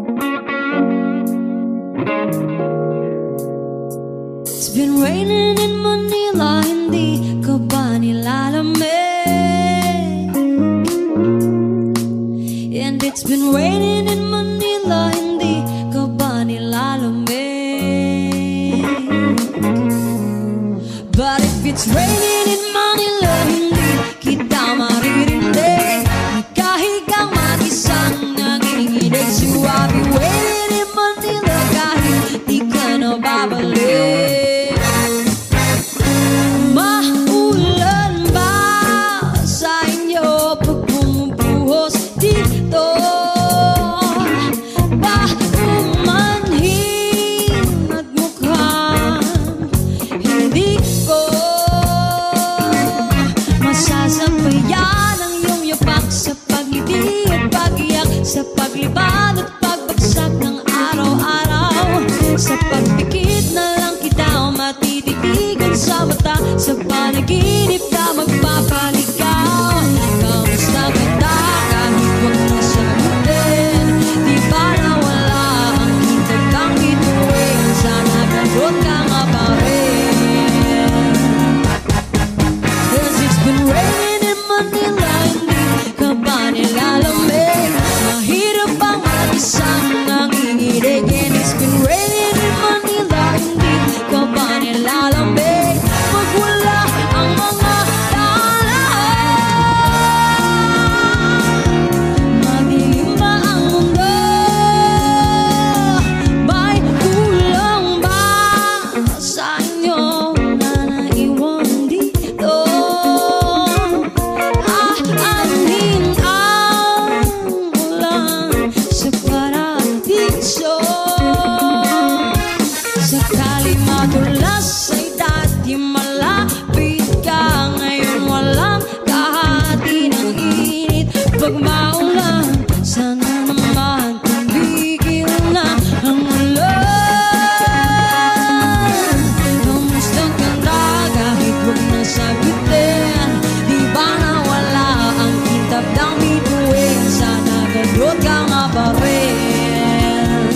It's been raining in Manila, hindi ka ba nilalamig? And it's been raining in Manila, hindi ka ba nilalamig? But if it's raining in Manila, hindi kita maririnig. Nagkahigang mag-isang nanginginig. So I'll be waiting in Manila kahit di ka na babalik. Sa paglibad at pagbagsak ng araw-araw, sa pagpikit na lang kita matititigan sa mata, sa panaginip ka magpapaligaw. Kamusta kita kahit wag mo sagutin? Di ba nawala ang kitag kang bituin? Sana ganun ka nga pa rin. 'Cause it's been raining in Manila, hindi ka ba nilalamig? Mahirap bang mag-isang nanginginig? And it's been raining in Manila, hindi ka ba nilalamig? Pag wala ang mga daan, madilim ba ang mundo? May kulang ba sa inyo na naiwan dito? Aanhin ang ulan sa paradiso. Sakali madulas ay dati malapit ka, ngayon walang kahati ng init. Pag maulan, sana naman tumigil na ang ulan. Kamusta ka na kahit wag na sagutin? Di ba nawala ang kitab ng bituin? Sana ganun ka nga pa rin.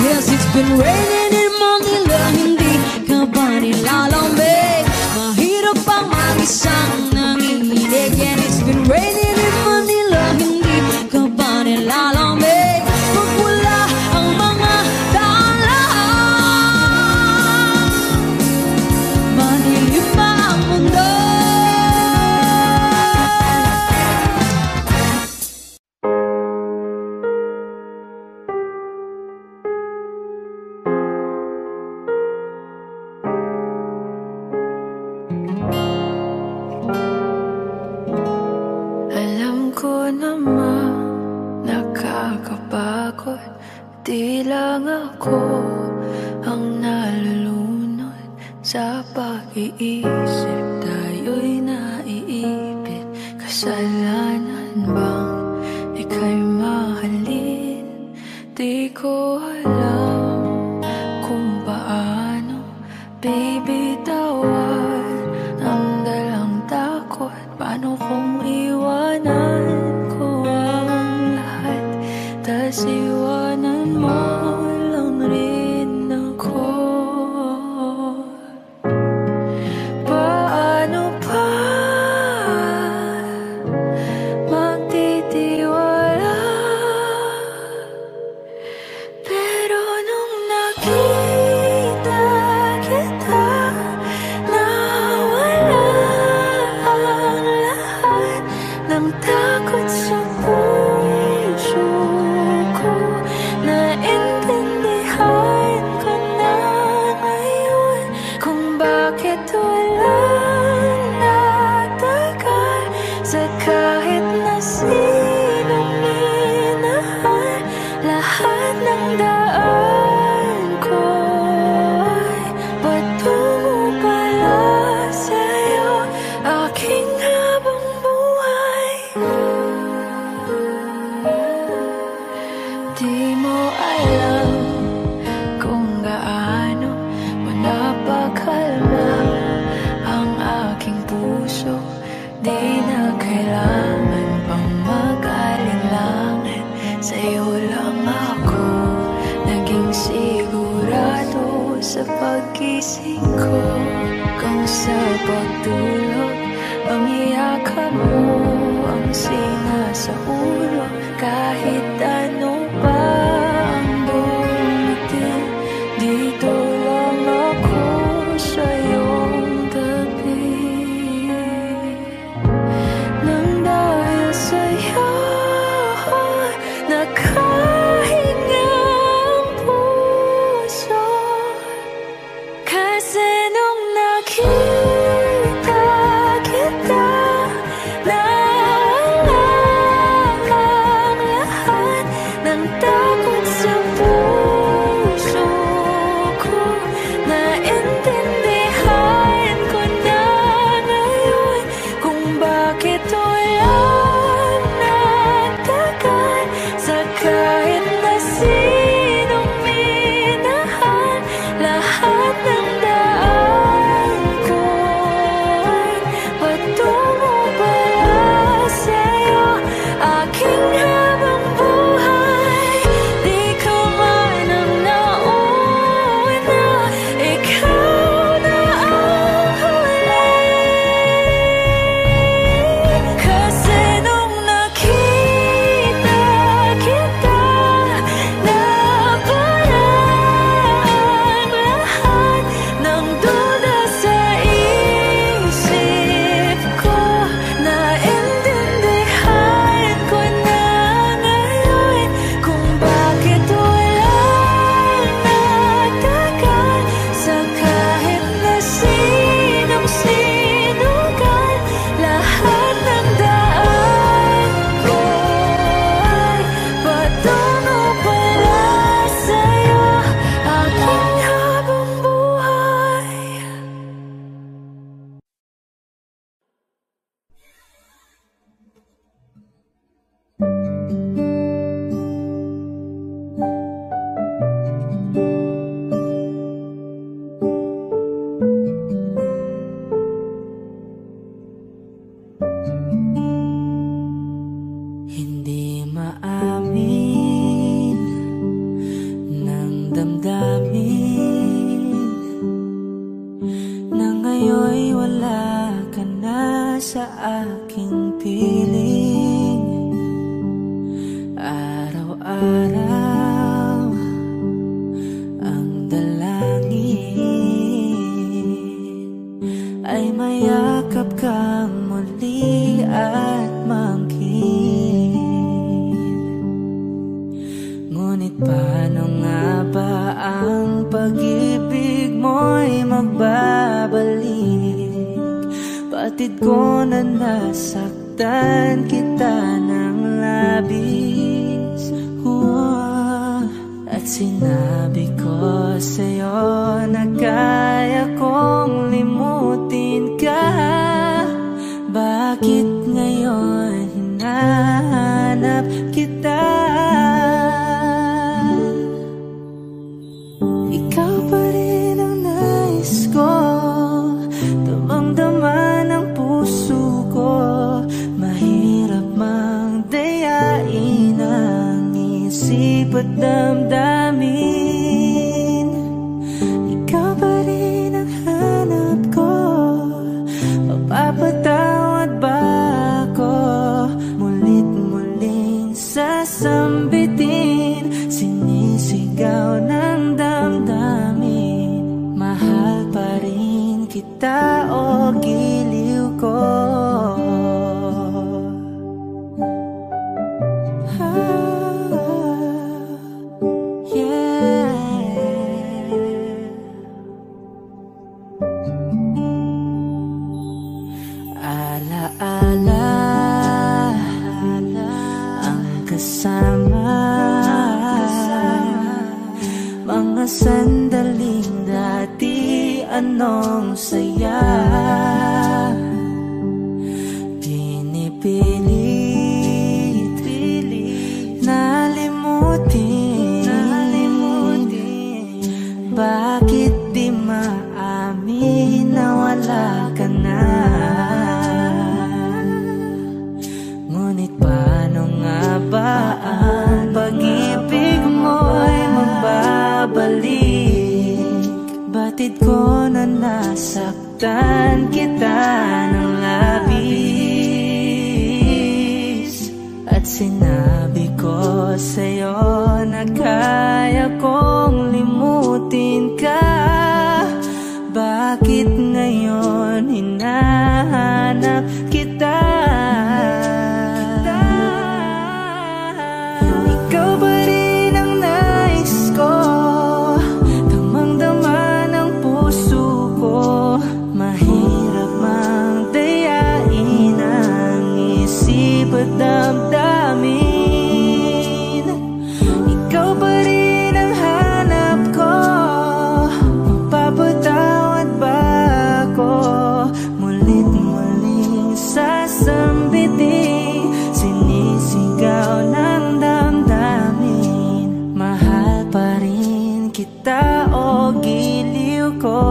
Yes, it's been raining in Manila, hindi ka ba nilalamig? Mahirap bang mag-isang nanginginig? And it's been raining in Manila, hindi ka ba nilalamig? Pag wala ang mga daan, madilim ba ang mundo? Alam ko naman nakakapagod, di lang ako ang nalulunod sa pag-iisip. Tayo'y naiipit, kasalanan bang ika'y mahalin? Di ko alam kung paano bibitawan ang dalang takot. Paano kung iwanan ko ang lahat, tas iwanan mo lang rin ako? Paano pa magtitiwala? Pero nung nakita kita, nawala ang lahat ng takot sa puso ko. Naintindihan ko na ngayon kung bakit walang natagal sa kahit na sinong minahal. Lahat ng daan ko ay patungo pala sa'yo, aking habang buhay. Di mo alam kung gaano mo napakalma ang aking puso. Di na kailangan pang mag-alinlangan sa sa'yo lang ako naging sigurado sa pag-gising ko. Kung sa pagtulog ang iyakap mo ang sinasauro, kahit ano pa ang dumating, dito lang ako sa iyong tabi. Nang dahil sa'yo nakahinga ang puso, kasi nung nakita kita, nawala ang lahat ng takot sa puso ko. Naintindihan ko na ngayon kung bakit walang nagtagal sa kahit na sinong minahal. Lahat ng daan ko ay patungo pala sa'yo, aking habang buhay. Di ka man ang nauna, ikaw na ang huli. Kasi nung nakita kita, naparang lahat ng duda sa isip ko. Naintindihan ko na ngayon kung bakit walang nagtagal sa kahit na sinong sinugal. Lahat ng daan ko ay patungo pala sa'yo, aking habang buhay. Hindi maamin ng damdamin na ngayon'y wala ka na sa aking piling. Araw-araw ang dalangin ay mayakap kang muli at mangkin. Ngunit paano nga ba ang pag-ibig mo'y magbabalik? Batid ko na nasaktan kita ng labis. At sinabi ko sa'yo na kaya kong limutin ka. Bakit ngayon hinahanap kita? Ikaw pa rin ang nais ko, damang-dama ng puso ko. Mahirap mang dayain ang isip at damdamin. Ikaw pa rin ang hanap ko, mapapatawad ba ako? Mulit-muling sasambitin, sinisigaw ng damdamin. Mahal pa rin kita o giliw ko? Alaala ang kasama, mga sandaling dati anong saya. Pinipilit nalimutin, bakit di maamin na wala ka na? Ngunit paano nga ba ang pag Sinaktan kita ng labis at sinabi ko sa'yo na kaya kong limutin ka. Bakit ngayon hinahanap kita? Ikaw ba rin ang nais ko? Damang-dama ng puso ko. Mahirap mang dayain ang isip at damdamin. Ikaw ba rin ang hanap ko? Mapapatawad ba ako? Mulit muling sasambiting, sinisigaw ng damdamin. Mahal pa rin kita o giliw ko.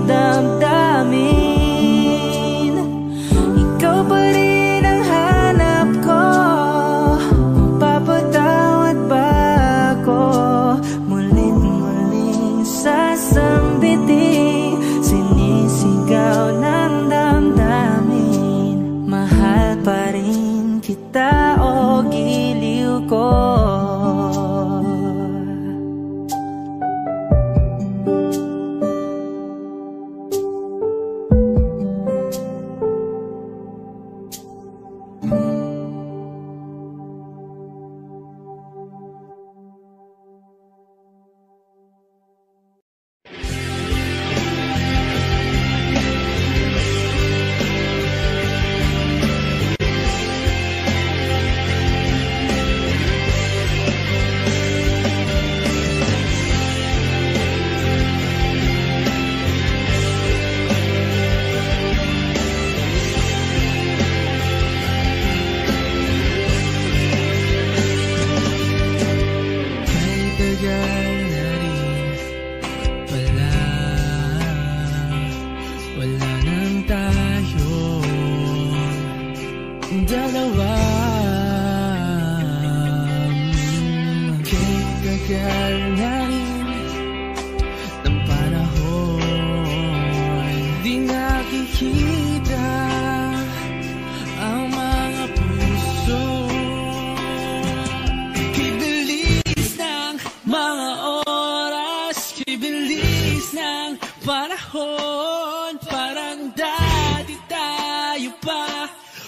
Damdamin. Ikaw pa rin ang hanap ko. Mapapatawad ba ako? Mulit muling sasambiting, sinisigaw ng damdamin. Mahal pa rin kita o giliw ko.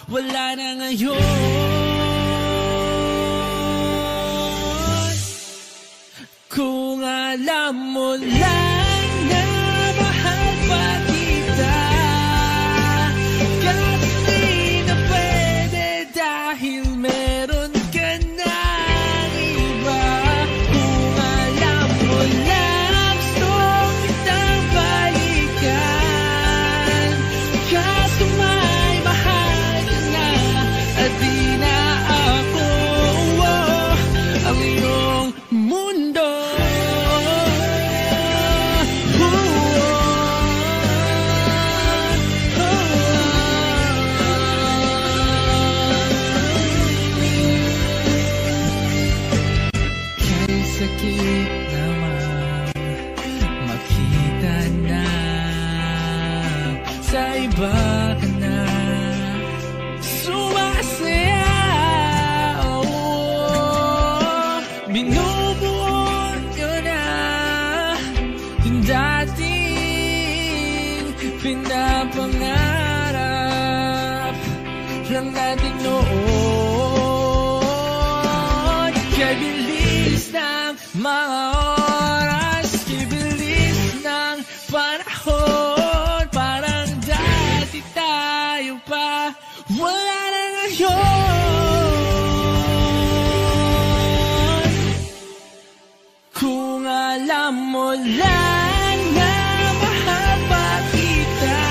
Wala na ngayon. Kung alam mo lang na mahal pa kita, kahit di na pwede dahil meron ka ng iba. Kung alam mo lang gusto kitang balikan, kaso may mahal ka na at di na ako ang iyong mundo. Sakit naman makita na sa iba ka na sumasaya. Binubuo nyo na yung dating pinapangarap lang natin noon. Kaya bilis ng mga oras, kibilis ng panahon, parang dati tayo pa, wala na ngayon. Kung alam mo lang na mahal pa kita,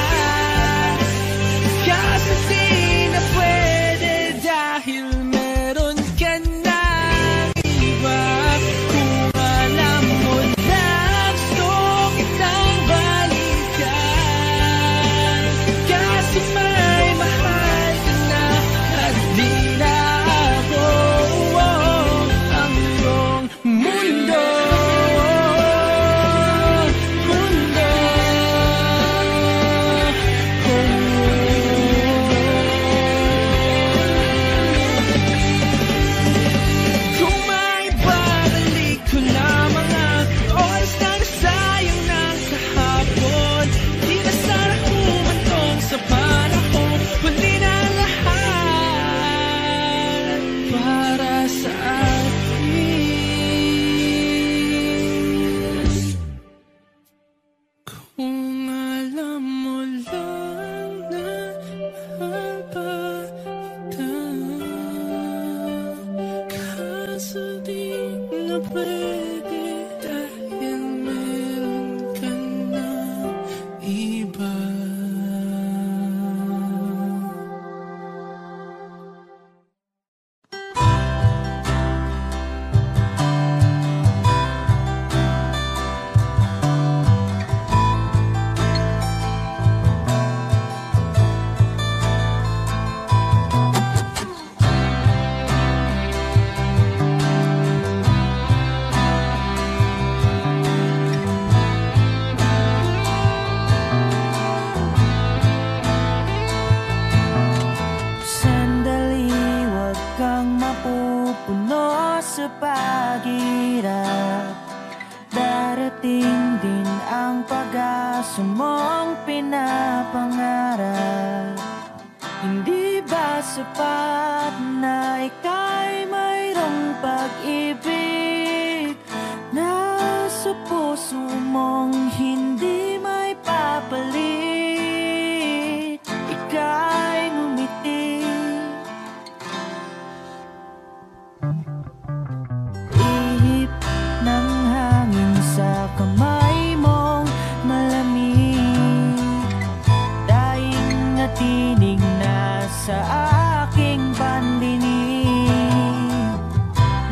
darating din ang pag-asa mong pinapangarap. Hindi ba sapat na ika'y mayroong pag-ibig na sa puso mong hindi may papalit? Ika'y ngumiti, ihip ng hangin sa kamay mong malamig, daing na tinig na sa aking pandinig.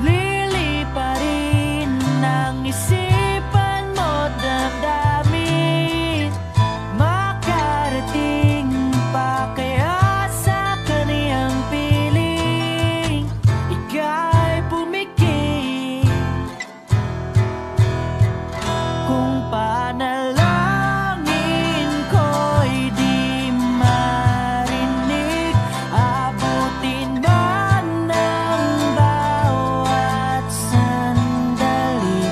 Liliparin ng isipan mo damdamin, makarating pa kaya sa kaniyang piling. Ika'y pumikit kung panalangin ko'y di marinig. Abutin man ng bawat sandali,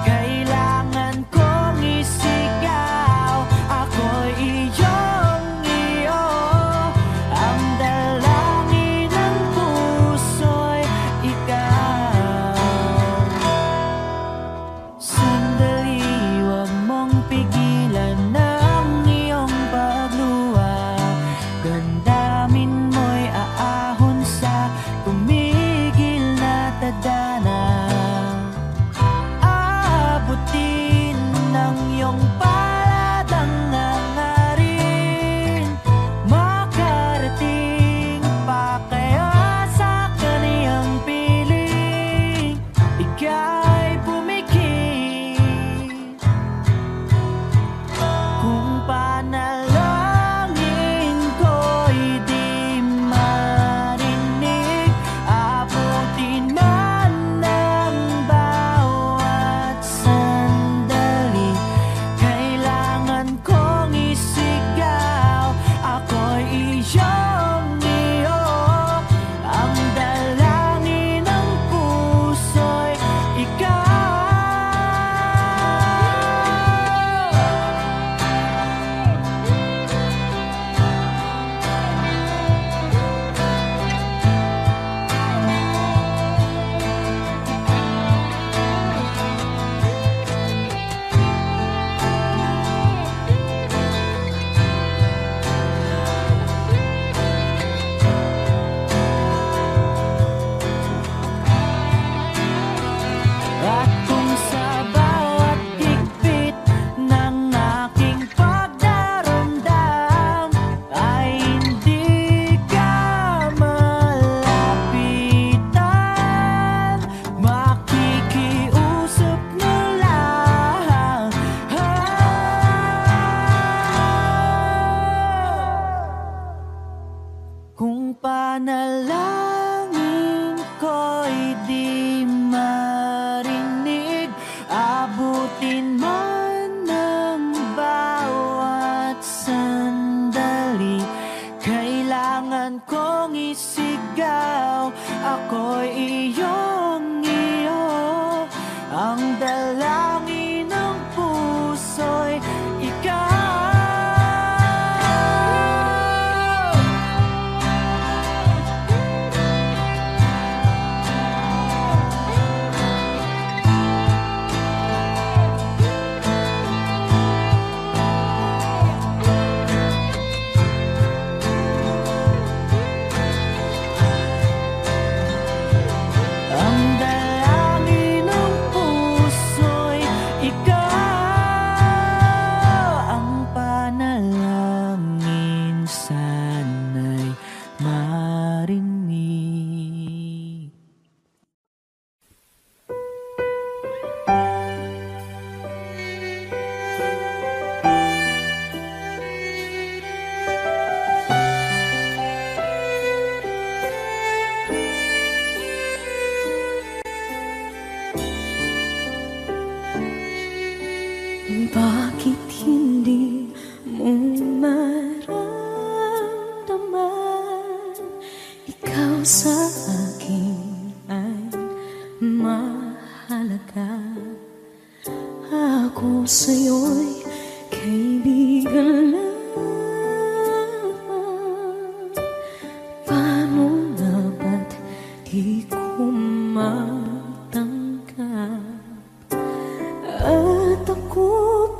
kailangan kong isigaw. Ako'y iyong iyo, ang dalangin ng puso'y ikaw. Sandali, huwag mong pigilan ng iyong pagluha. Damdamin mo'y aahon sa tumigil na tadhana. Aabutin ng iyong palad ang hangarin, makarating pa kaya sa kaniyang piling. Ika'y pumikit kung panalangin ko'y di marinig. Abutin man ng bawat sandali, kailangan kong isigaw. Ako'y iyong iyo, ang dalangin ng puso'y ikaw. At kung sa bawat higpit ng aking pagdaramdam ay hindi ka malapitan, makikiusap na lang. Kung panalangin ko'y di marinig, abutin man ng bawat sandali, kailangan kong isigaw. Ako'y iyong iyo, ang dalangin ng puso'y ikaw. Ang dalangin ng puso'y ikaw, ang panalangin sana'y marinig. Bakit hindi mo maramdaman ikaw sa akin ay mahalaga? ako sa'yo'y kaibigan lamang. Paano na ba't di ko matanggap? At ako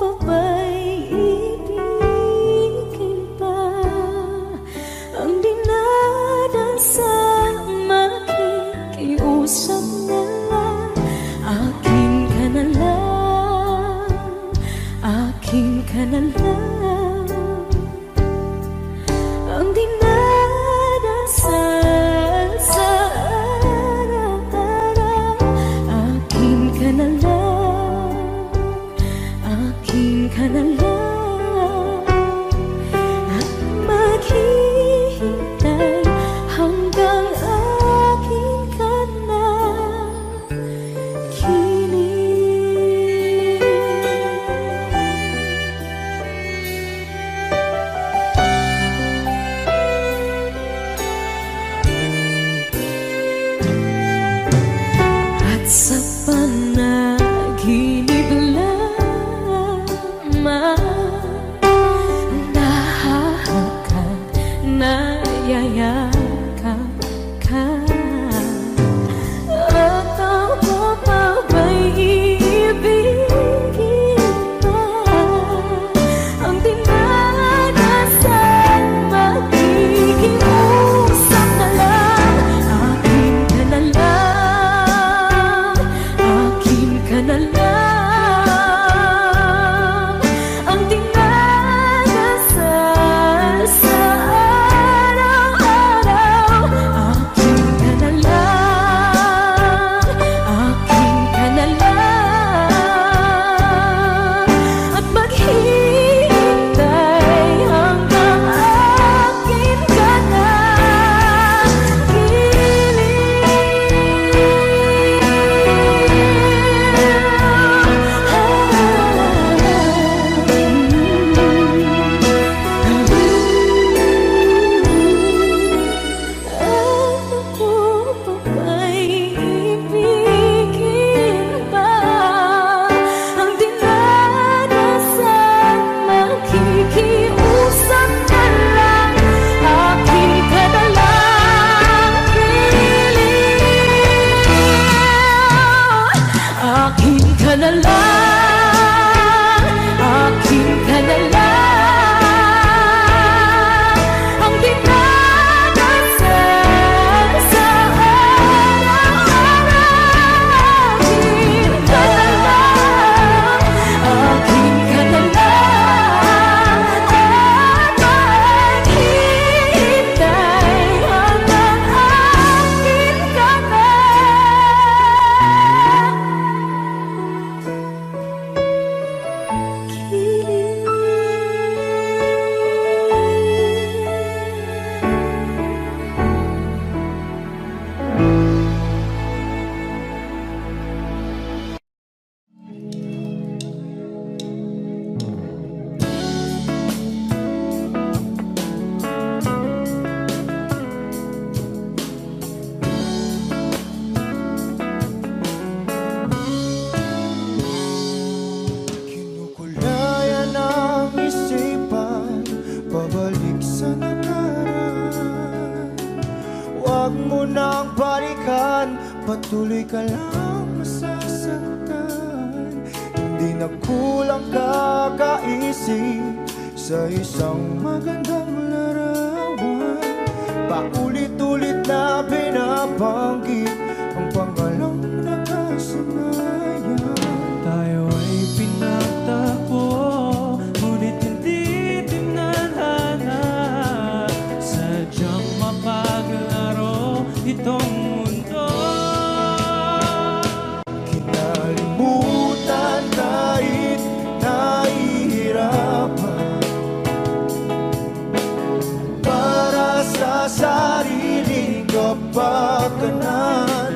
pa ba'y ibigin pa? Ang dinadasang makikiusap na lang. Akin ka na lang, akin ka na lang. Ang dinadasal sa araw-araw. Akin ka na lang, akin ka na lang. At maghihintay hanggang akin ka na. At sa panaginip lamang nahahagkan, nayayakap ka. At ako pa ba'y iibigin pa? Ang dinadasal makikiusap na lang. Akin ka na lang, akin ka na lang. Ang dinadasal sa araw-araw. Akin ka na lang, akin ka na lang. At maghihintay hanggang akin ka na. Ako pa ba'y ibigin pa? Ang dinadasal makikiusap na lang. Akin ka na lang, akin ka na lang, akin ka na lang. Ang dinadasal sa araw-araw. Akin ka na lang, akin ka na lang. At maghihintay hanggang akin ka na. Kinukulayan ang isipan, pabalik sa nakaraan. Huwag mo nang balikan, patuloy ka lang masasaktan. Hindi na kulang kakaisip sa isang magandang larawan. Paulit-ulit na binabanggit ang pangalang nakasanayan. Tayo ay pinagtagpo, ngunit hindi tinadhana. Sadyang mapaglaro itong mundo. Kinalimutan kahit nahihirapan, para sa sariling kapakanan.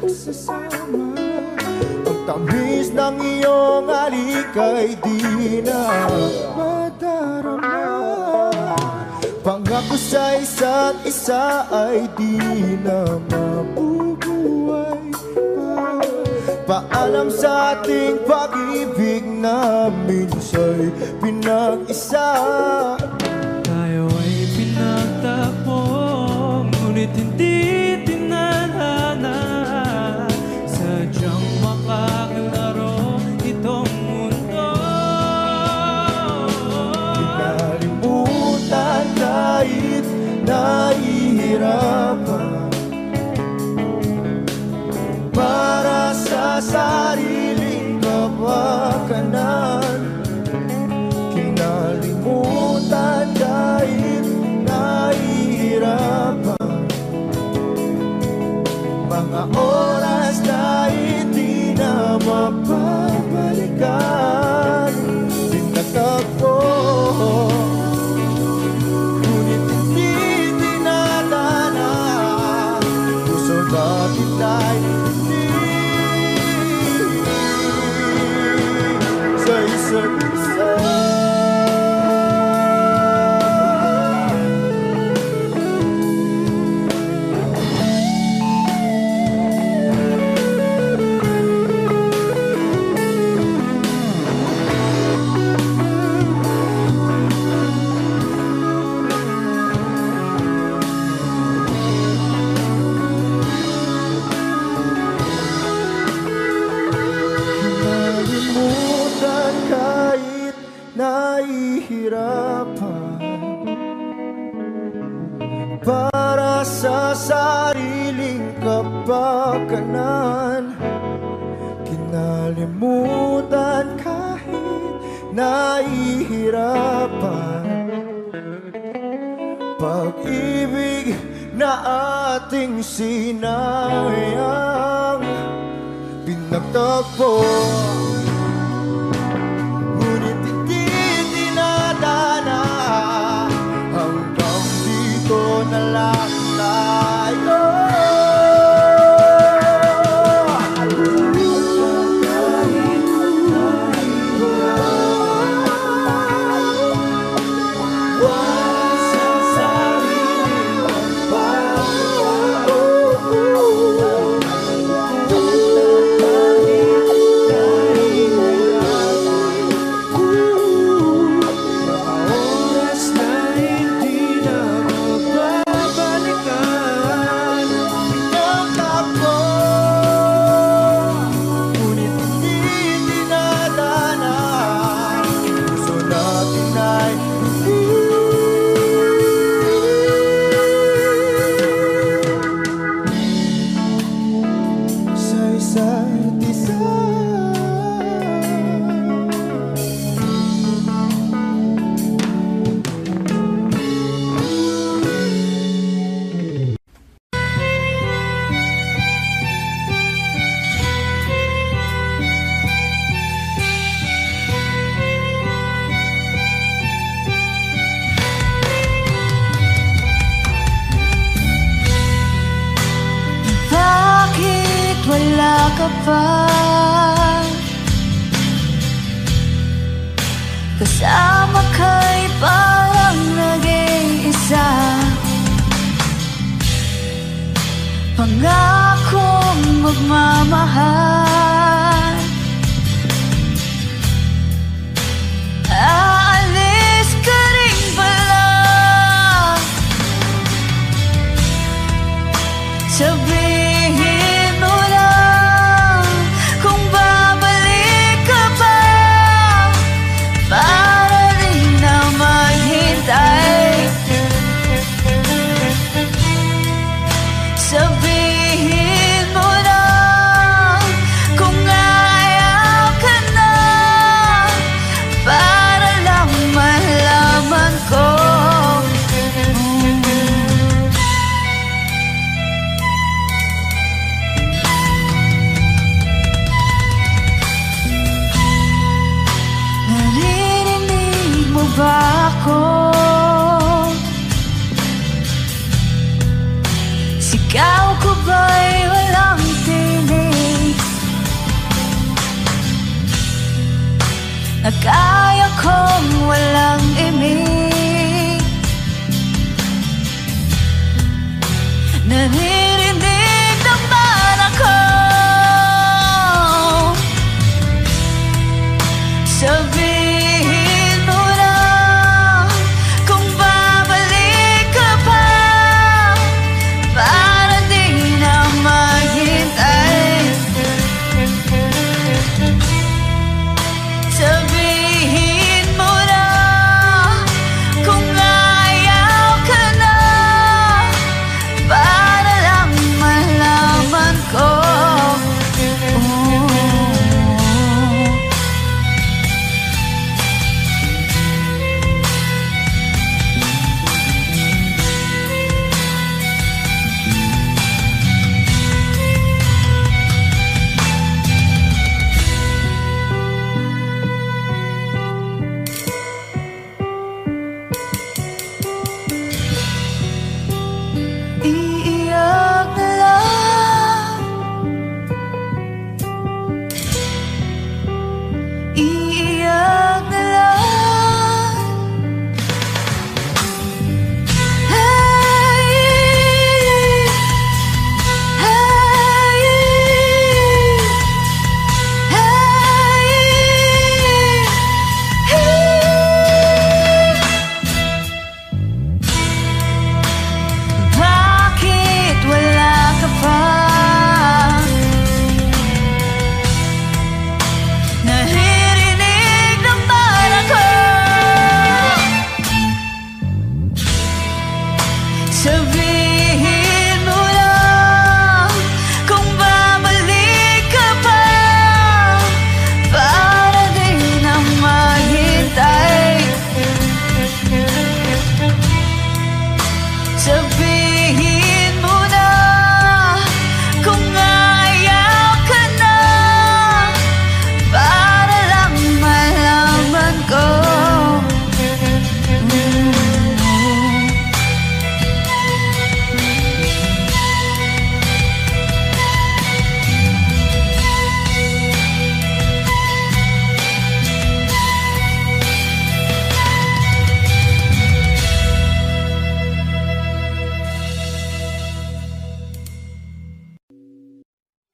pagsasama. Ang tamis ng iyong halik ay di na madarama. Pangako sa isa't isa ay di na mabubuhay pa. Paalam sa ating pag-ibig na minsa'y pinag-isa. Tayo ay pinagtagpo, ngunit hindi tinadhana. Sadyang makakalaro itong mundo. Kinalimutan kahit nahihirapan, para sa sariling kapakanan. Kinalimutan kahit nahihirapan, mga oras na hindi na mapabalikan. Pinatagpo, ngunit hindi tinadhana. Puso natin ay hindi sa isa't isa. Kinalimutan kahit nahihirapan, para sa sariling kapakanan. Kinalimutan kahit nahihirapan, pag-ibig na ating sinayang. Pinagtagpo, ngunit hindi tinadhana. Hanggang dito na lang tayo. Wala ka pa kasama ka'y parang nag-iisa. Pangakong magmamahal, aalis ka rin pala. Sabihin mo lang kung babalik ka pa, para rin na maghintay. Sabihin mo lang kung ayaw ka na, para lang malaman ko. Naririnig mo ba ako? Sigaw ko ba'y walang tingin?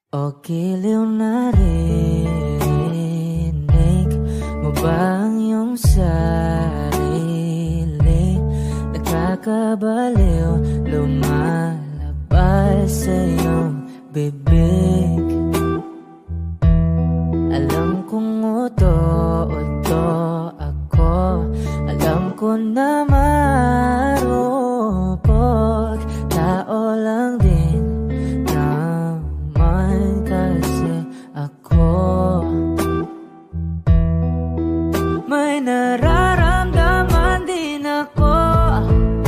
O giliw narinig mo ba ang iyong sarili? Nagkakabaliw, lumalabas sa iyong bibig. Alam kong uto-uto ako, alam ko na marupok, tao lang din naman kasi ako. May nararamdaman din ako,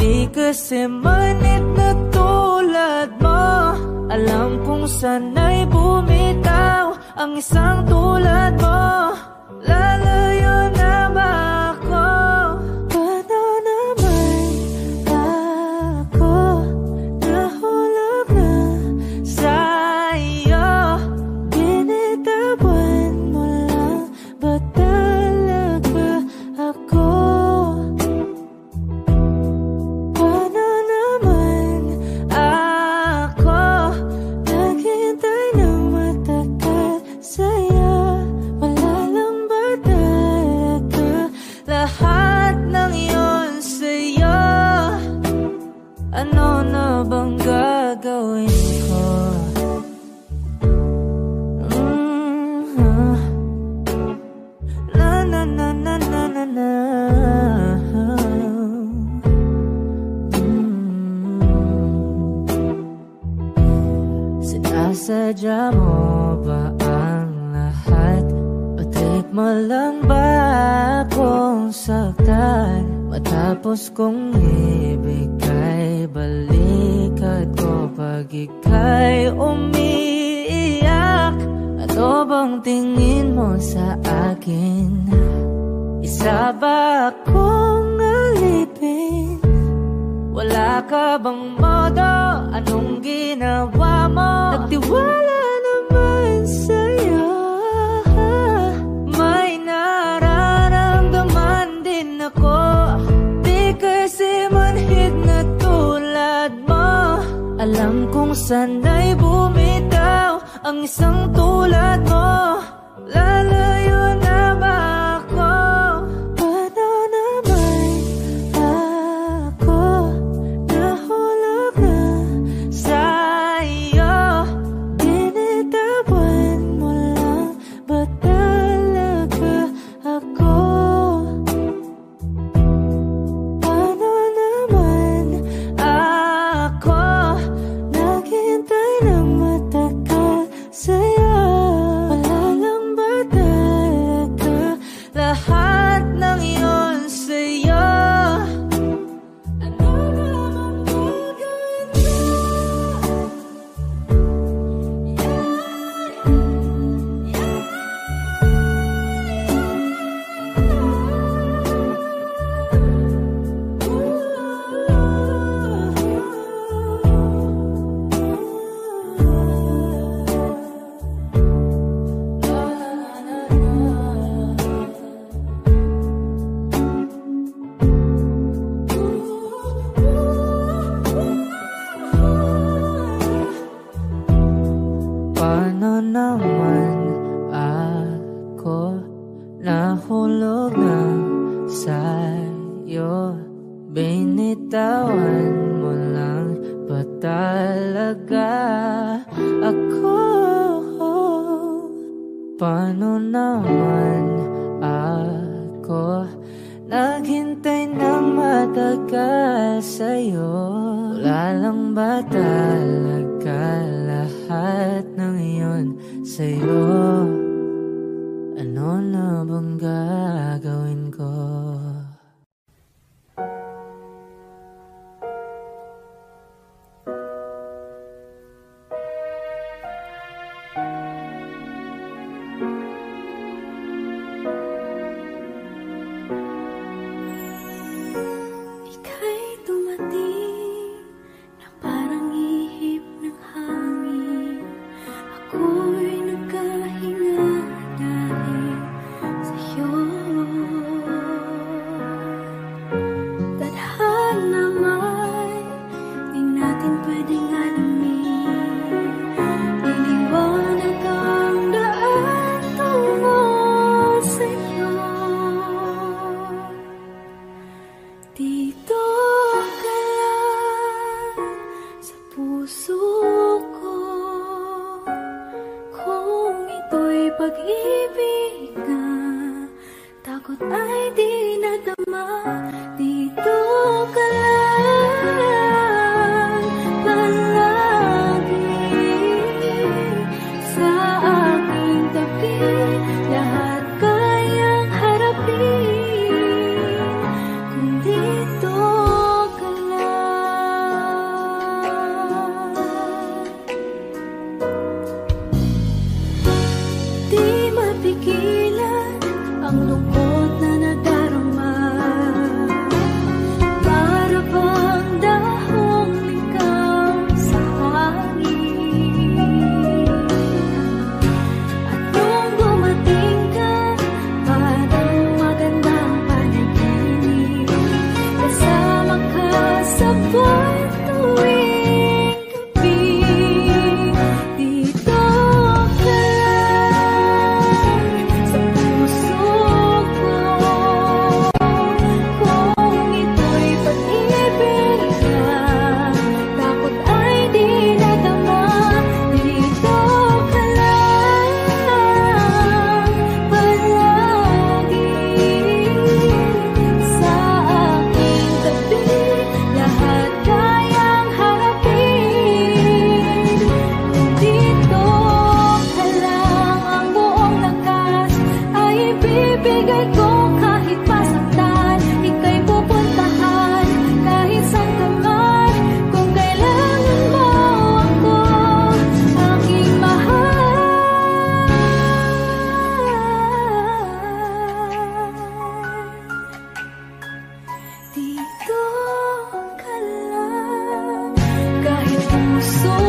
di kasi manit na tulad mo. Alam kong sana'y bumitaw ang isang tulad mo. Lalayo na ba ako? Paano naman ako nahulog na sa'yo? Binitawan mo lang ba talaga ako? Paano naman ako naghintay ng matagal sa'yo? Wala lang ba talaga lahat ng iyon sa'yo? Ano na bang gagawin ko? Na na na na na na na. Sinasadya mo ba ang lahat? O take mo lang ba akong saktan? Matapos kong ibigay balikat ko pag ika'y umiiyak. Ano bang tingin mo sa akin? Isa ba akong alipin? Wala ka bang modo? Anong ginawa mo? Nagtiwala naman sa'yo. May nararamdaman din ako, di kasi manhid na tulad mo. Alam kong sana'y bumitaw ang isang tulad mo. Lalayo na ba ako? Paano naman ako nahulog na sa'yo? Binitawan mo lang ba talaga ako? Paano naman ako naghintay ng matagal sa'yo? Wala lang ba talaga lahat ng iyon sa'yo? Ano naman gagawin mo? Paano naman ako nahulog na sa'yo? Binitawan mo lang ba talaga ako? Paano naman ako naghintay ng matagal sa'yo? Wala lang ba talaga lahat ng iyon sa'yo? Ano na bang gagawin ko? Ika'y dumating na parang ihip ng hangin. Ako'y nagkahit pag-ibig na takot ay di nadama. Dito ka lang palagi sa aking tabi, lahat kayang harapin kung dito ka lang. Di mapigilan ang lungkot na nadarama, para bang dahong ikaw sa hangin. At nung dumating ka, parang magandang panaginip, kasama ka sa buwan tuwing gabi. Dito ka lang sa puso ko, kung ito'y pag-ibig na takot ay di nadama. Dito ka lang palagi sa aking tabi, lahat kayang harapin kung dito ka lang. Ang buong lakas ay ibibigay ko kahit masaktan, ika'y pupuntahan kahit saan ka man. Kung kailangan mo ako, aking mahal, dito ka lang. Kahit puso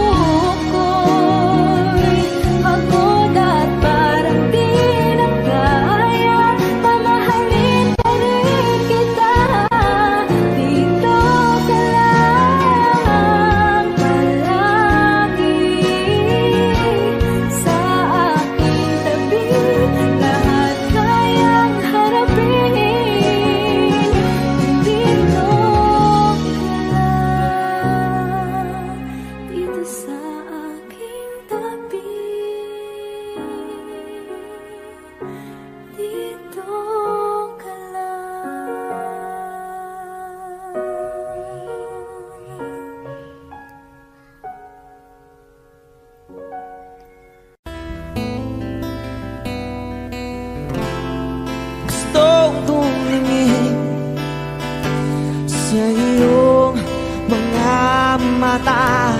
ko'y pagod at parang di na kaya, mamahalin pa rin kita. Dito ka lang palagi sa aking tabi, lahat kayang harapin kung dito ka lang. Dito sa aking tabi, dito ka lang. Gustong tumingin sa iyong mga mata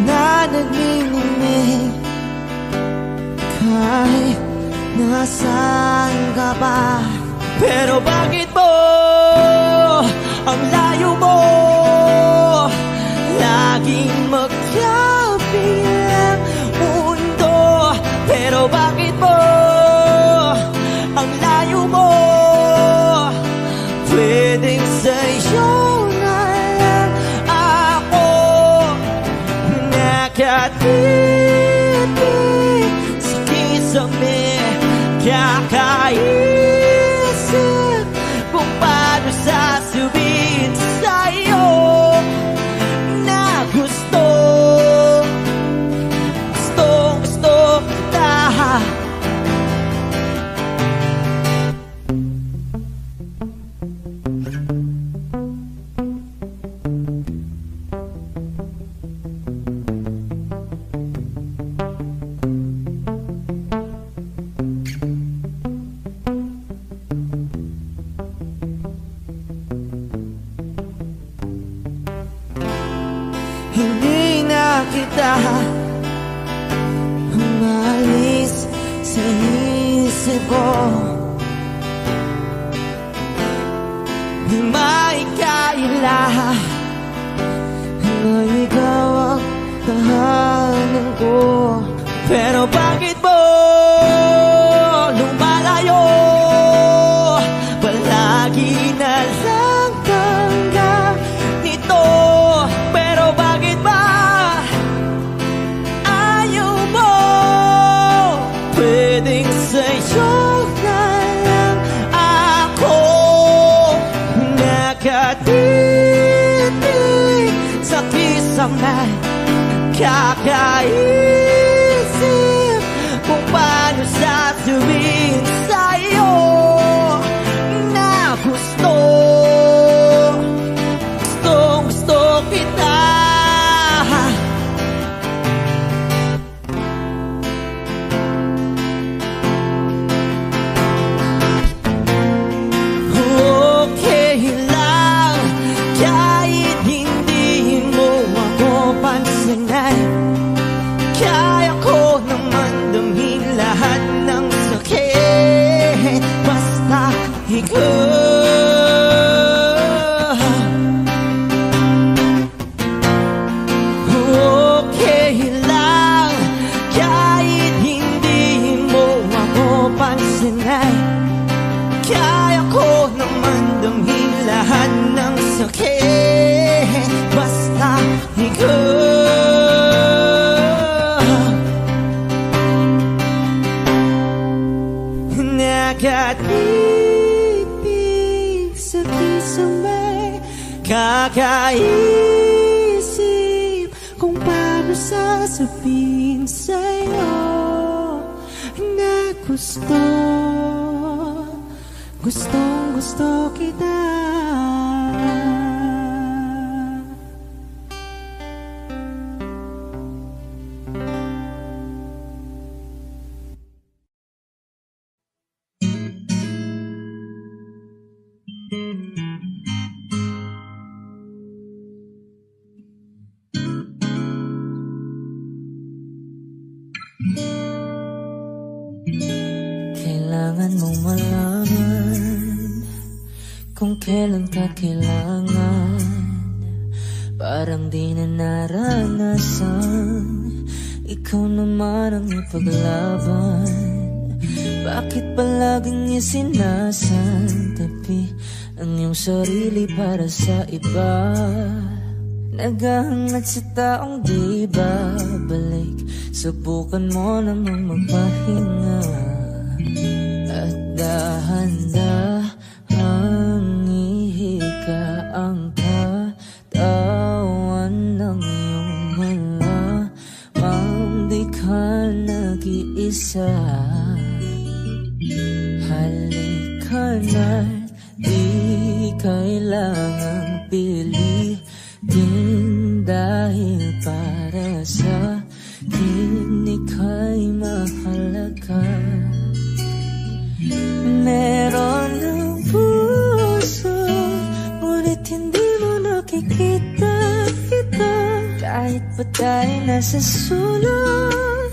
na nagniningning kahit nasaan ka pa. Pero bakit mo ang layo mo laging magkabilang mundo? Pero bakit mo ang layo mo? Pwedeng sa'yo na lang ako nakatitig sa kisame, kakaisip kung paano sasabihin sa'yo na gustong kita. Hindi na kita umalis sa isip ko, di maikaila na ikaw ang tahanan ko. Pero bakit mo lumalayo? Palagi na lang ang ganito. Pero bakit ba ayaw mo? Pwedeng sa'yo na lang ako nakatitig sa kisame, kakaisip sasabihin sa'yo na gusto kita. Okay lang kahit hindi mo ako pansinin. Kaya ko naman damhin lahat ng sakit basta ikaw. Okay lang kahit hindi mo ako pansinin. Kaya ko naman damhin lahat ng sakit basta ikaw. Nakaibig sa kisame, kakaisip kung paano sasabihin sa'yo na gustong kita. Kailangan mong malaman kung kailan ka kailangan. Parang di na naranasan, ikaw naman ang ipaglaban. Bakit palaging isinasantabi ang iyong sarili para sa iba? Naghahangat sa taong di babalik, subukan mo namang magpahinga. At dahan-dahang ihika ang katawan ng iyong malamang di ka nag-iisa. Halika na't di kailangang pilitin, dahil para sa akin ika'y mahalaga. Meron ng puso, ngunit hindi mo nakikita ito. Kahit pa tayo nasa sulok,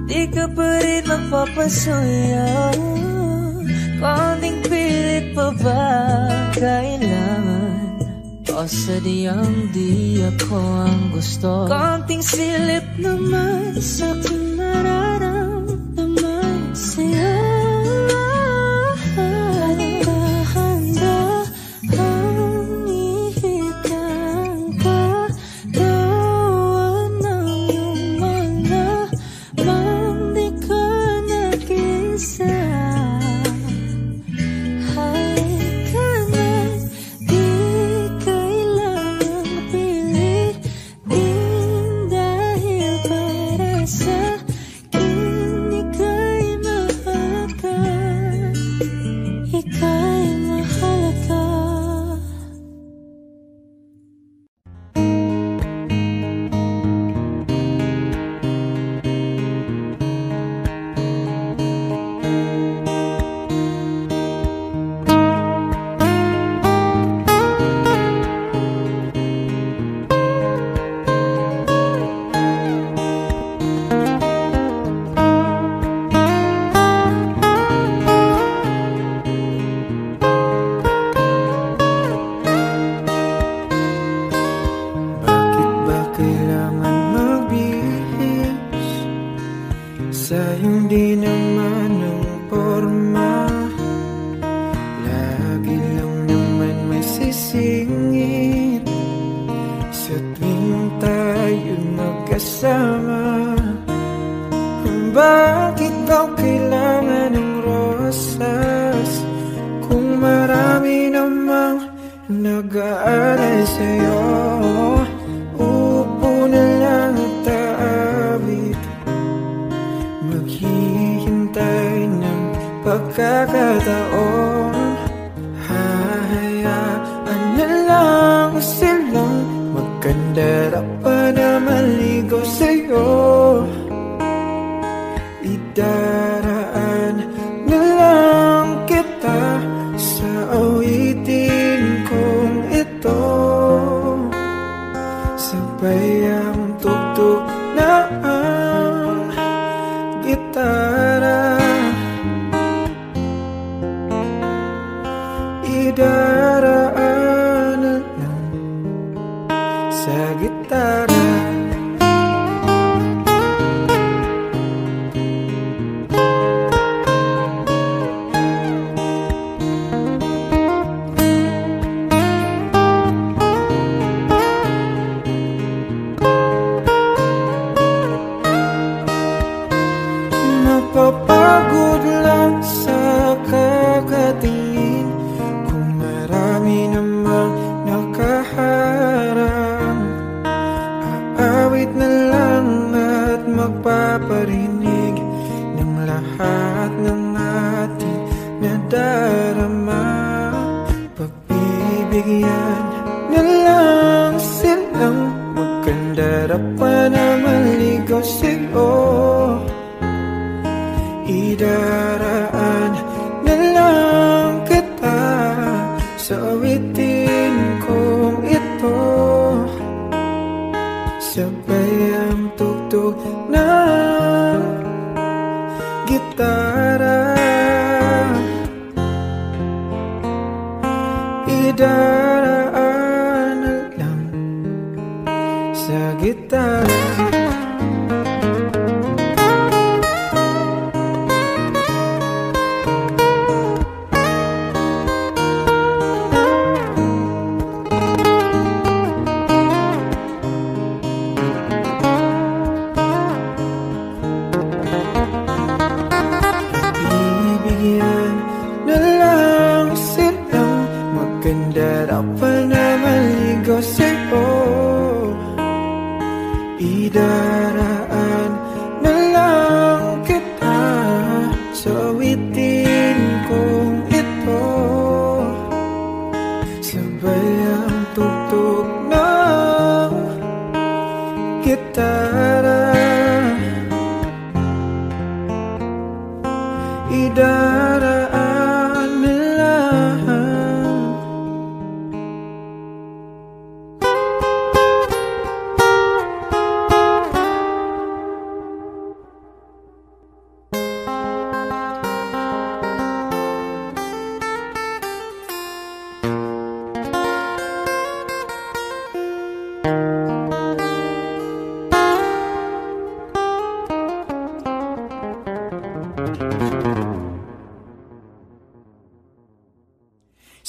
di ka pa rin magpapasuyo. Konting pilit pa ba kailangan? O sadyang di ako ang gusto? Konting silip naman sa aking nararamdaman sa'yo. Bakit daw kailangan ng rosas kung marami namang nag-aalay sa'yo? Upo na lang at taabit, maghihintay na pagkakataon. Hahayaan na lang silang magkandara pa na maligaw sa'yo. Idaraan na lang kita sa awitin kong ito. Sabay ang tugtog na ang gitara. Idaraan na lang sa gitara. Mapapagod lang sa kakatingin kung marami namang nakaharang. Aawit na lang at magpaparinig ng lahat ng ating nadarama. Pagbibigyan na lang silang magkandara pa na maligaw sa'yo. Idaraan na lang kita sa awitin kong ito. Sabay ang tugtog ng gitara. Idaraan na lang sa gitara. Magkandara pa na maligaw sa'yo. Idaraan na lang kita sa awitin kong ito. Sabay ang tugtog ng gitara. Idaraan na lang.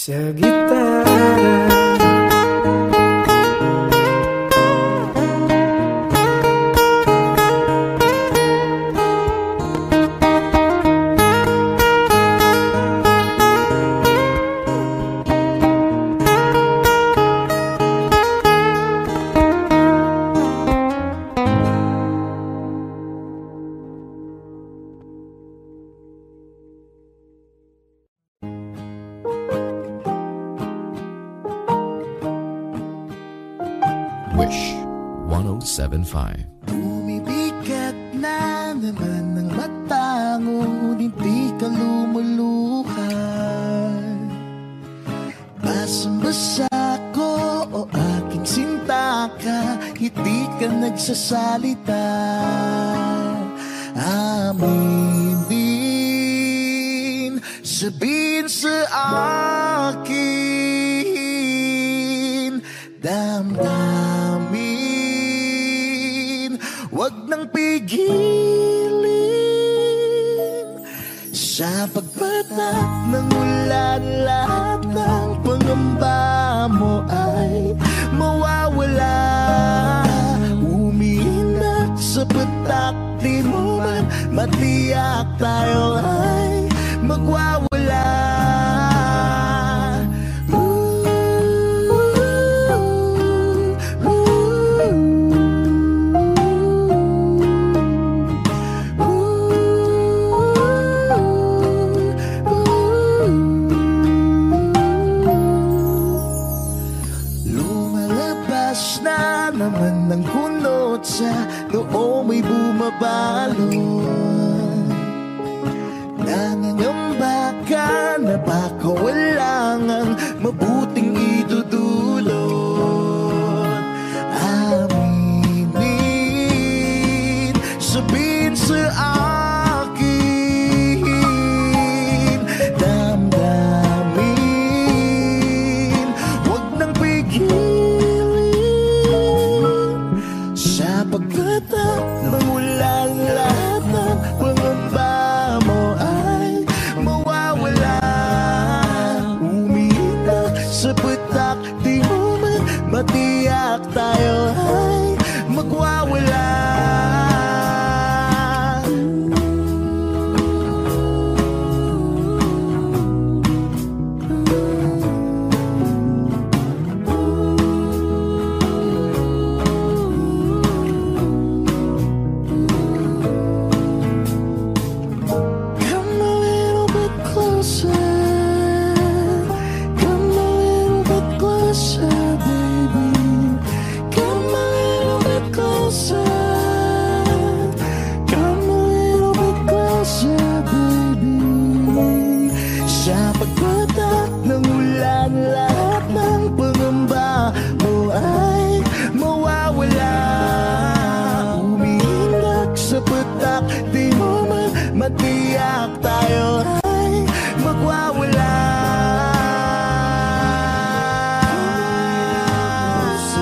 Sa gitara. Wish 107.5. Bumibigat na naman ang mata mo, hindi ka lumuluhan. Basang-basa ko o aking sinta ka, hindi ka nagsasalita. Amin din, sabihin sa akin, damdamin, wag nang pigilin. Sa pagpatak ng ulan, lahat ng pangamba mo ay mawawala. Umiinak sa patak, di mo man matiyak, tayo ay magwawala. noong may bumabalot. Nangangamba ka na baka wala ngang mabuting idudulot. Aminin, sabihin sa akin, damdamin, wag nang pigilin, sapagkat ang ulan lahat ng pangamba mo ay mawawala. Umiiyak sa putak, di mo man matiyak tayo ay magwawala. Matiyak tayo ay magwawala. Sa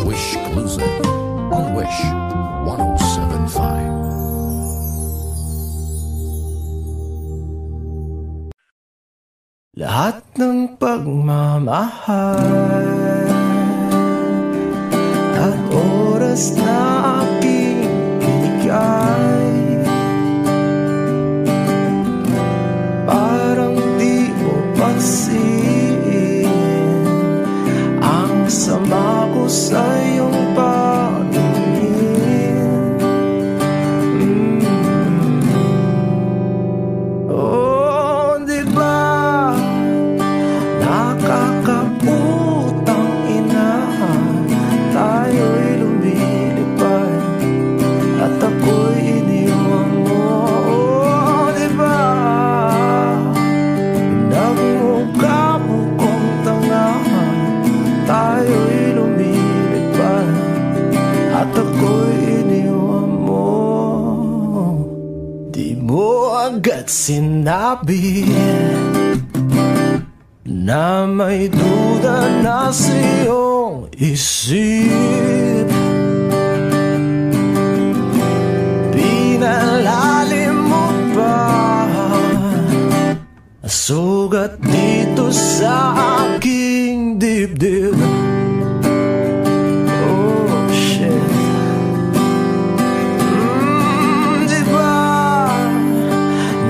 Wish Closer on Wish 107.5. Lahat ng pagmamahal at oras na aking binigay, parang di mo pansin ang sama ko sa iyong paningin. Oh, di ba nakakaputang ina, tayo'y lumilipad at ako'y iniwan mo. Oh, di ba nagmukha mo kong tanga, tayo'y lumilipad at ako'y iniwan mo. Di mo agad sinabi na may duda na sa iyong isip, pinalalim mo pa sugat dito sa aking dibdib. Oh shit, di ba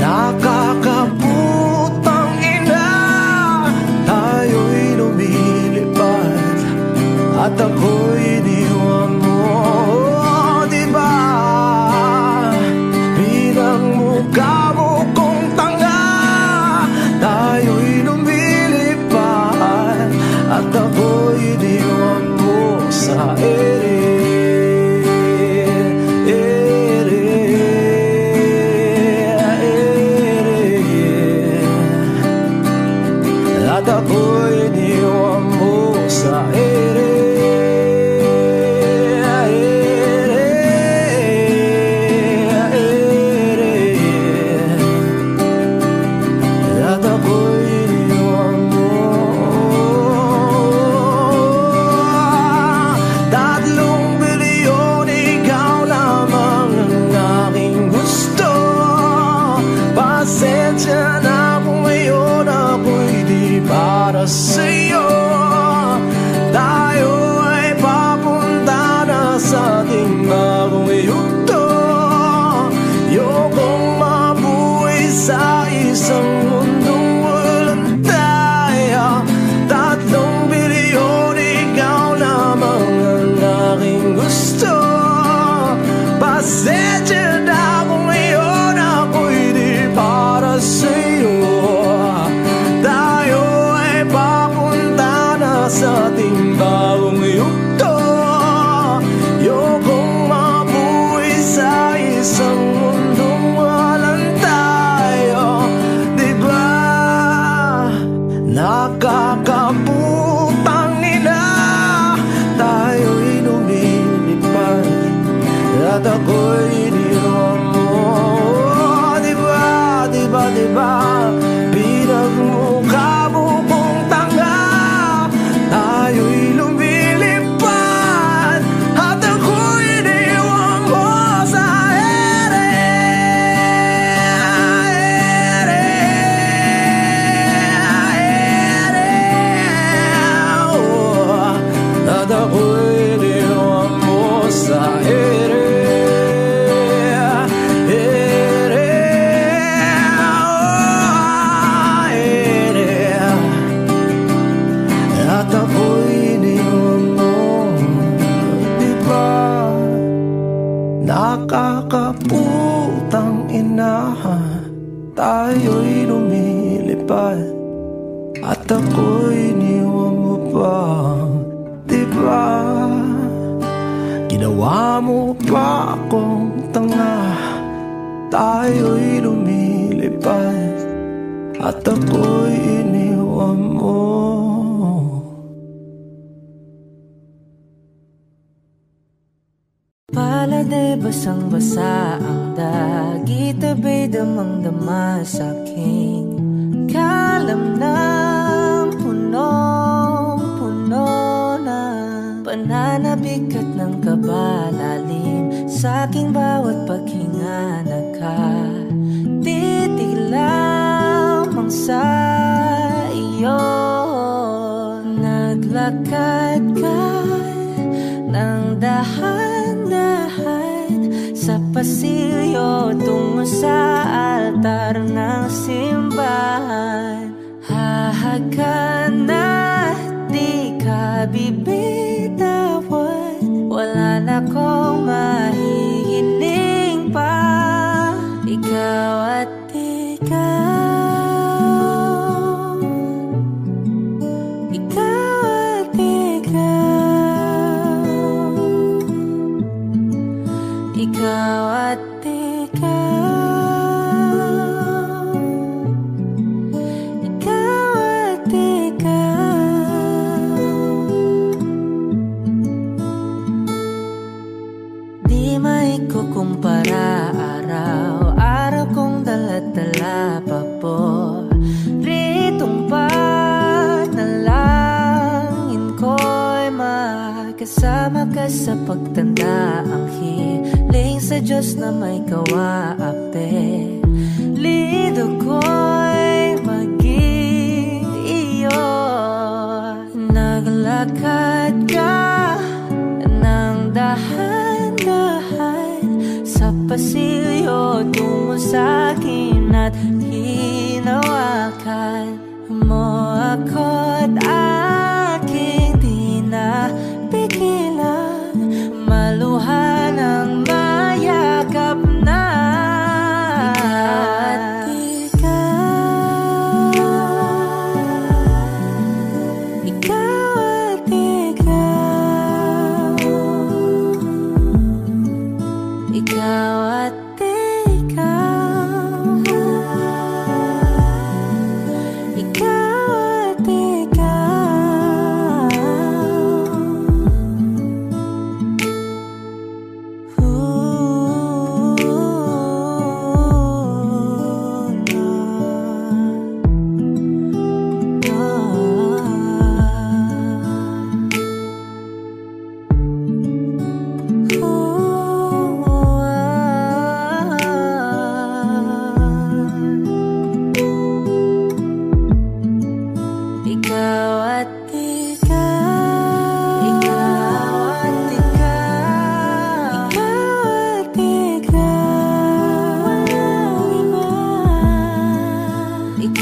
nakakaputang ina, tayo'y lumilipad at ako'y iniwan mo. Oh, di ba pinagmukha mo kong tanga, tayo'y lumilipad at ako'y iniwan mo sa ere. At ako'y iniwan mo sa ere. At ako'y iniwan mo. 3 bilyon, ikaw lamang ang aking gusto. Pasensya para sa'yo. Tayo ay papunta na sa ating bagong yugto. Ayokong mabuhay sa isang mundong walang tayo. 3 bilyon, ikaw lamang ang aking gusto. Pasensya na kung ngayon ako'y di para sa'yo. Tayo ay papunta na sa ating bagong yugto. Ayokong mabuhay sa isang mundong walang tayo. Diba nakakaputang ina, tayo'y lumilipad at ako'y iniwan mo. Diba, diba, diba, pinagmukha mo kong tanga. Tayo'y lumilipad at ako'y iniwan mo sa ere. At ako'y iniwan mo sa ere. At ako'y iniwan mo. Diba nakakaputang ina, tayo'y lumilipad at ako'y iniwan mo pa. Diba ginawa mo pa akong tanga, tayo'y lumilipad at ako'y iniwan mo. Palade basang-basa ang dagit, abay damang-dama sa'king kalamnang punong-puno na pananabik at ng kabalalim sa'king bawat paghinga. Nakatitig lamang sa iyo, naglakad ka ng dahan-dahan sa pasilyo tungo sa altar ng simbahan. Hahagan at di ka bibitawan, wala na kong mahihiling pa. Ikaw at ikaw, ikaw at ikaw, ikaw at ikaw, ikaw at ikaw. Di maikukumpara araw-araw kong dala-dala pa po ritong panalangin ko'y makasama ka sa pagtanda. Ang hiling sa Diyos na may kawaape, lido ko'y maging iyo. Naglakad ka ng dahan-dahan sa pasilyo tungo sa'kin at hinawakan mo ako't aking di napigilan, maluhan ang mayakap na. Ikaw at ikaw, ikaw at ikaw, ikaw at ikaw,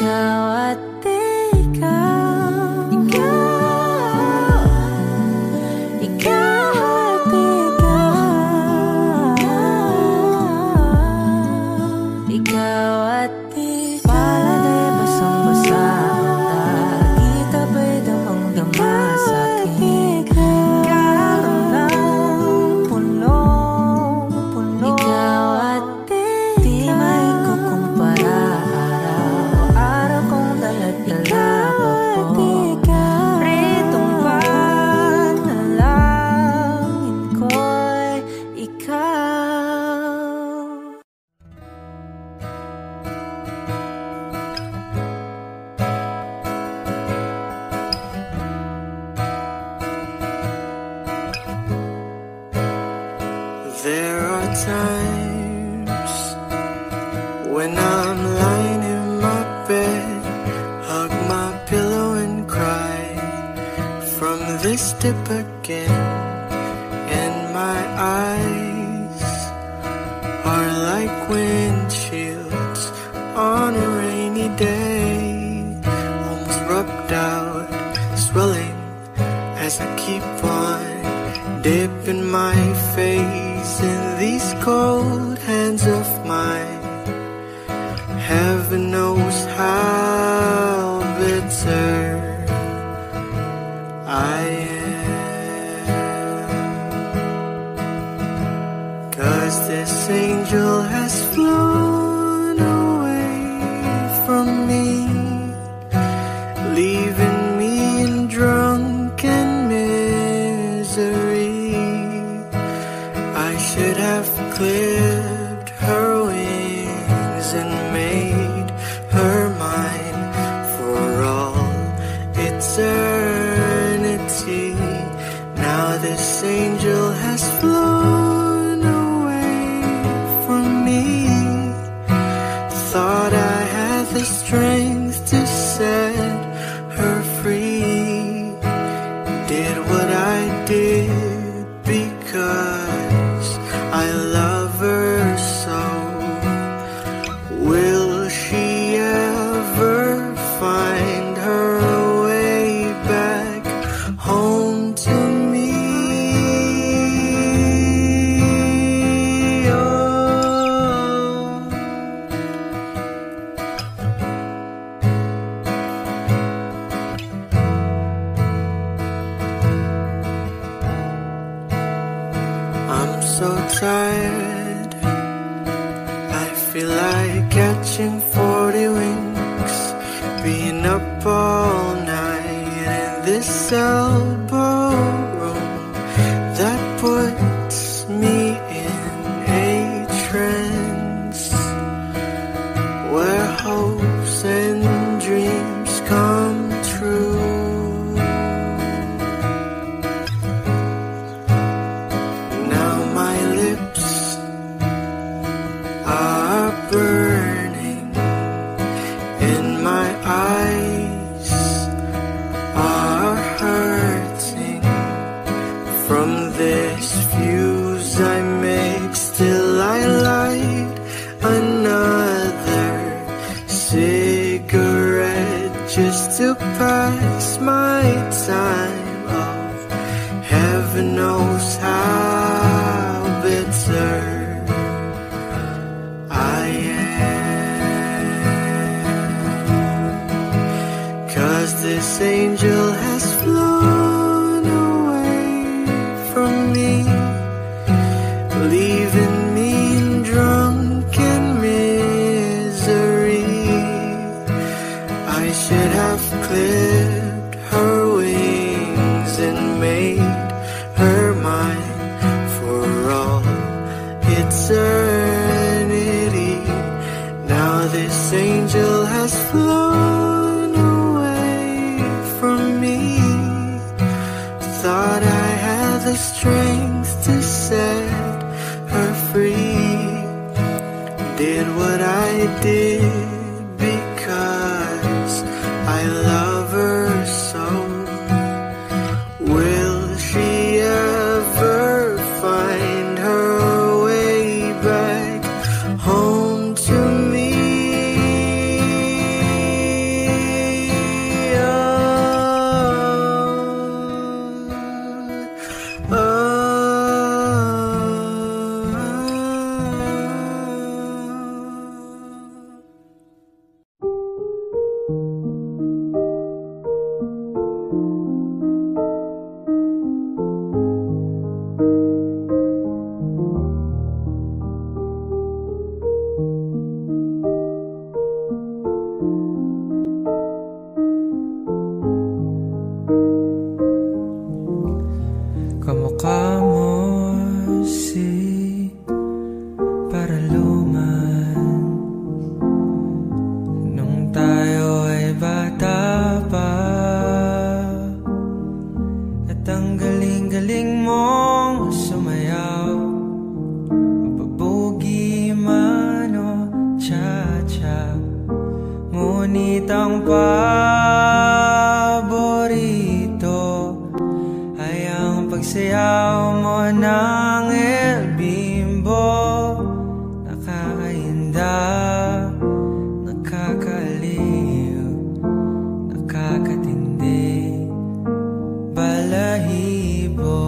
Ikaw at ikaw, ikaw at ikaw at ikaw. Palagay basang-basa ang dagita ba'y damang-dama sa'kin. Karoon ng punong-puno. Ikaw at di may kukumpara. Araw-araw kong dala-dala pa po. Ritong panalangin ko'y ikaw. There are times when I'm lying in my bed, hug my pillow and cry from this dip again. And my eyes are like windshields on a rainy day, almost rubbed out, swelling as I keep on dipping my face in these cold hands of mine. Heaven knows how bitter I am, 'cause this angel has flown away from me, leaving me in drunken misery. I should have clipped her wings and made her mine for all eternity. Now this angel has flown away from me. Thought I had the strength to set her free. Did what I did because I love her so. Will she ever find her way back home to me? Oh. I'm so tired, I feel like catching 40 winks, being up all night in this elbow room that puts me in a trance, where hopes and dreams come true. Now my lips are burning and my eyes are hurting from this fuse I make. Still I light another cigarette just to pass my time. Oh, heaven knows how bitter I am, 'cause this angel has flown away from me, leaving me in drunken misery. I should have clipped her wings and made her mine for all eternity. Now this angel has flown away from me. Thought I had the strength to set her free. Did what I did because I love her so. Will she ever find her way back home to me? tayo ay bata pa, at ang galing-galing mong sumayaw, mapabugi man o cha-cha. Ngunit ang paborito ay ang pagsayaw mo ng El Bimbo. Nakakainda, nakakaliw, nakakatindi, balahibo.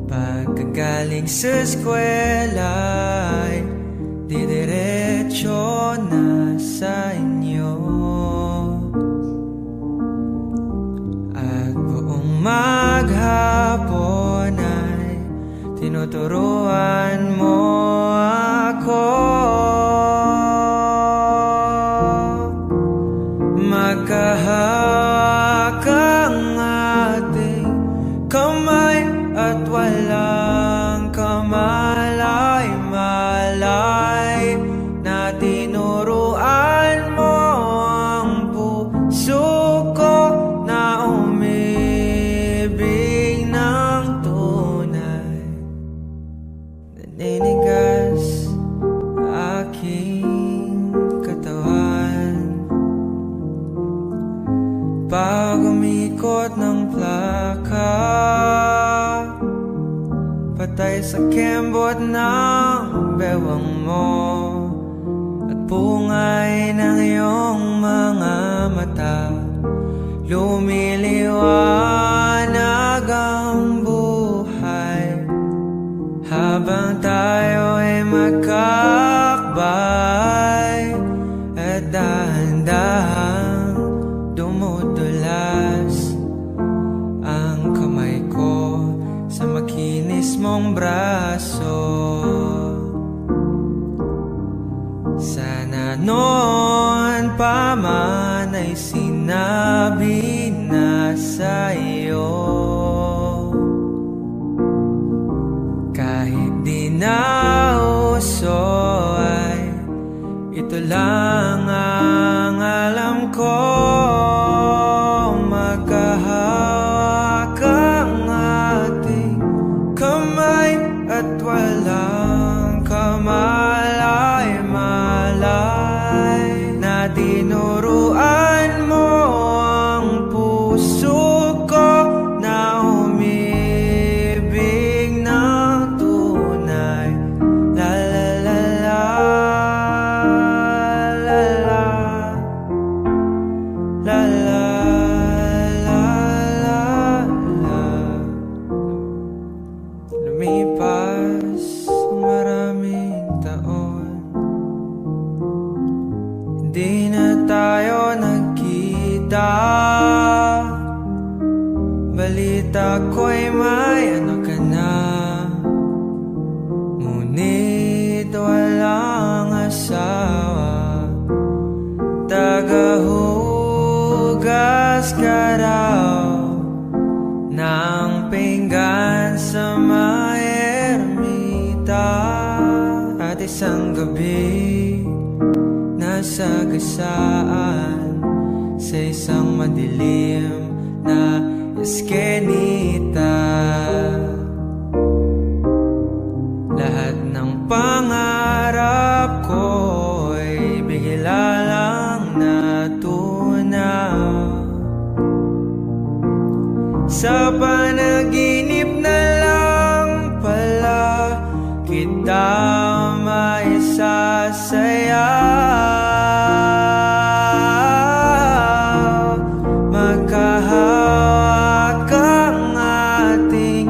Pagkagaling sa eskwela ay didiretso na sa inyo, at buong maghapon ay tinuturuan mo ako. Magkahawak ang ating kamay at walang kamalay-malay, na tinuruan mo ang puso ko na umibig ng tunay. Naninigas aking katawan pag umikot ng plaka, patay sa kembot ng bewang mo at pungay ng iyong mga mata. Lumiliwanag ang buhay habang tayo ay magkakbay, at dahan-dahang dumudulas ang kamay ko sa makinis mong braso. Sana noon pa man ay sinabi na sa'yo, kahit di na uso ay ito lang ang alam ko. Magkahawak ang ating kamay at walang kamalay-malay, na tinuruan mo ang puso ko na umibig ng tunay. La la la la, la la, la la. Lumipas ang maraming taon, hindi na tayo nagkita. Balita ko'y may anak ka na, ngunit walang asawa. Tagahugas ka raw ng pinggan sa may ermita, at isang gabi nasa gasaan sa isang madilim na eskenita. Lahat ng pangarap ko'y bigla lang natunaw. Sa panaginip na lang pala kita maisasayaw. Magkahawak ang ating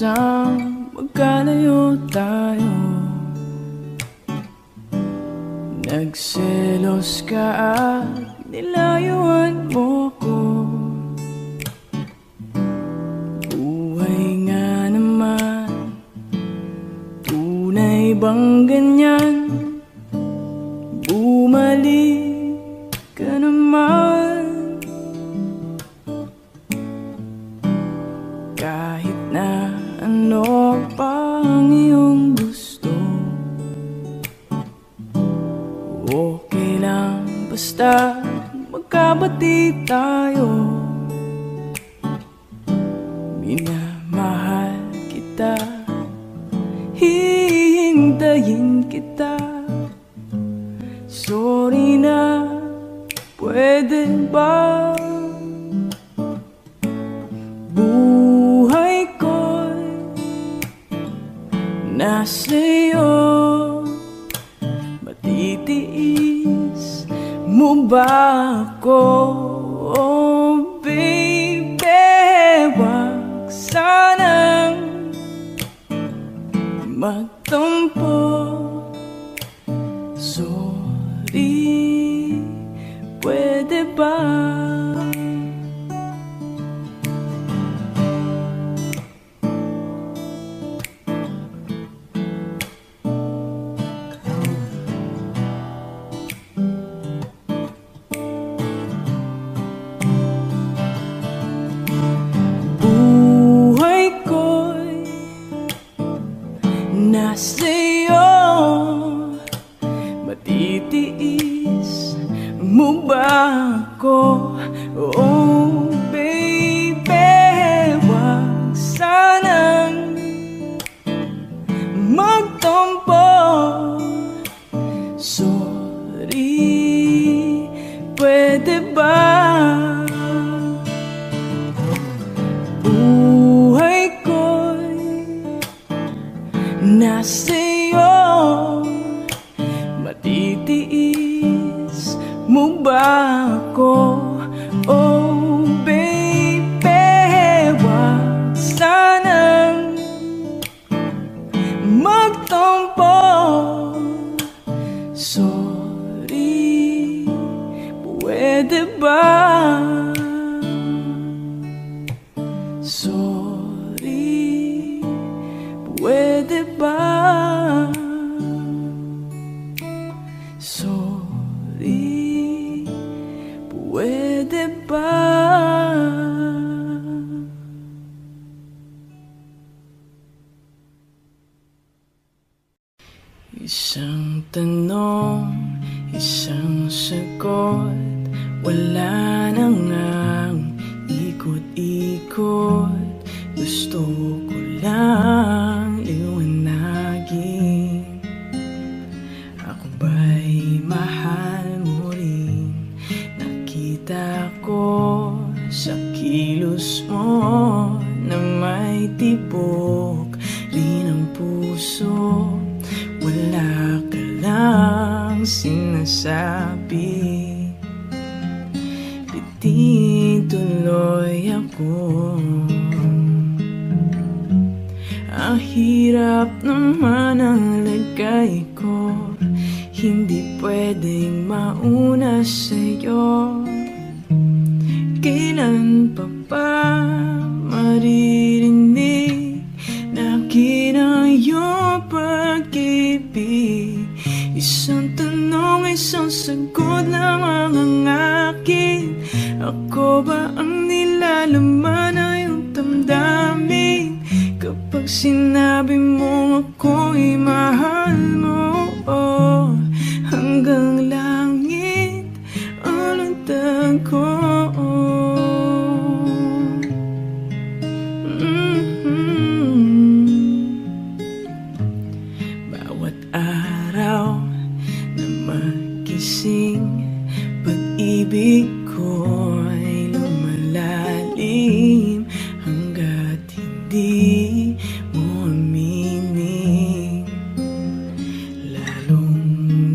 isang magkalayo tayo. Nagselos ka at nilayuan mo ko. Buhay nga naman, tunay bang ganyan? Bumalik ka naman. Kahit na ano pa ang iyong gusto, okay lang basta magkabati tayo. Minamahal kita, hihintayin kita. Sorry na, pwede ba? Buhay ko'y nasa'yo. Matitiis mo ba ako? Oh baby, wag sanang magtampo. Sorry, pwede ba? Nasa'yo, matitiis mo ba ako? Oh baby, wag sanang magtampo. Sorry, pwede ba? Nasa'yo, matitiis mo ba ako? Oh baby, wag sanang magtampo. Sorry, pwede ba? Sorry, pwede ba? Sorry, pwede ba? Isang tanong, isang sagot, wala na ngang ikot-ikot. Gusto ko lang liwanagin, ako ba'y mahal mo rin? Nakita ko sa kilos mo na may tibok rin ang puso. Wala ka lang sinasabi, bitin tuloy ako. Ang hirap naman ang lagay ko, hindi pwedeng mauna sa'yo. Kailan pa ba maririnig na kinang iyong pag-ibig? Isang tanong, isang sagot lang ang akin. Ako ba ang nilalaman na iyong damdamin? Kapag sinabi mo ako'y mahal mo, oh, hanggang langit ang lantad ko. Bawat araw na magising, pag-ibig ko'y lumalalim hanggat hindi mo aminin. Lalong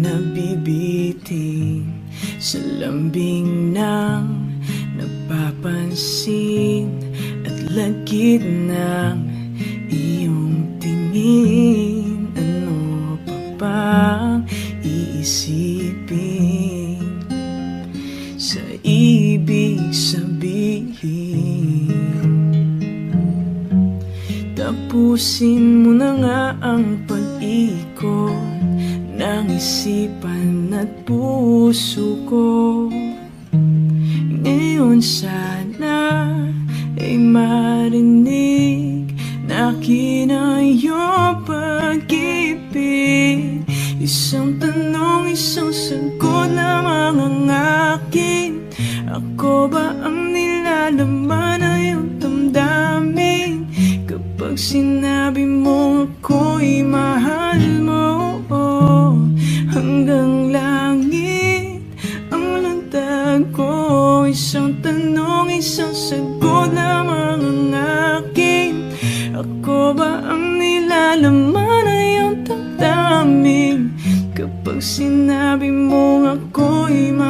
nabibitin sa lambing ng napapansin at lagid ng iyong tingin. Ano pa bang iisipin sa ibig sabihin? Tapusin mo na nga ang pag-ikot ng isipan at puso ko. Ngayon sana ay marinig na akin ang iyong pag-ibig. Isang tanong, isang sagot lamang ang akin. Ako ba ang nilalaman na iyong damdamin? Kapag sinabi mo ako'y mahal mo, hanggang langit ang landag ko. Isang tanong, isang sagot lamang ang akin. Ako ba ang nilalaman na iyong damdamin? Kapag sinabi mo ako'y mahal